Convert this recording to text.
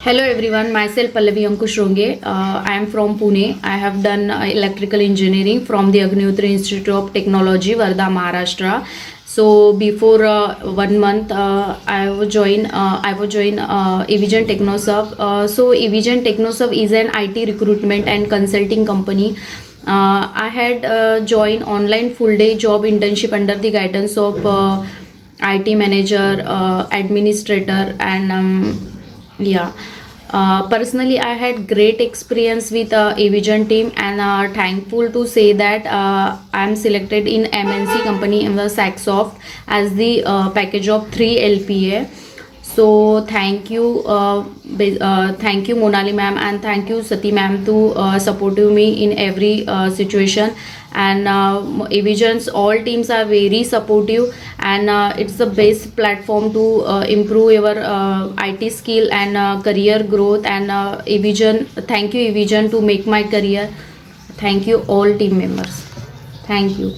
Hello everyone, myself Pallavi Ronge. I am from Pune. I have done electrical engineering from the Agnihotri Institute of Technology, Varda, Maharashtra. So before 1 month, I will join. Evision Technoserve. So Evision Technoserve is an IT recruitment and consulting company. I had joined online full day job internship under the guidance of IT manager, administrator, and yeah. Personally, I had great experience with Evision team, and thankful to say that I'm selected in MNC company in the SakSoft as the package of 3 LPA. So thank you Monali ma'am, and thank you Sati ma'am to supporting me in every situation. And Evision's all teams are very supportive, and it's the best platform to improve your IT skill and career growth. And Evision, thank you Evision to make my career. Thank you all team members. Thank you.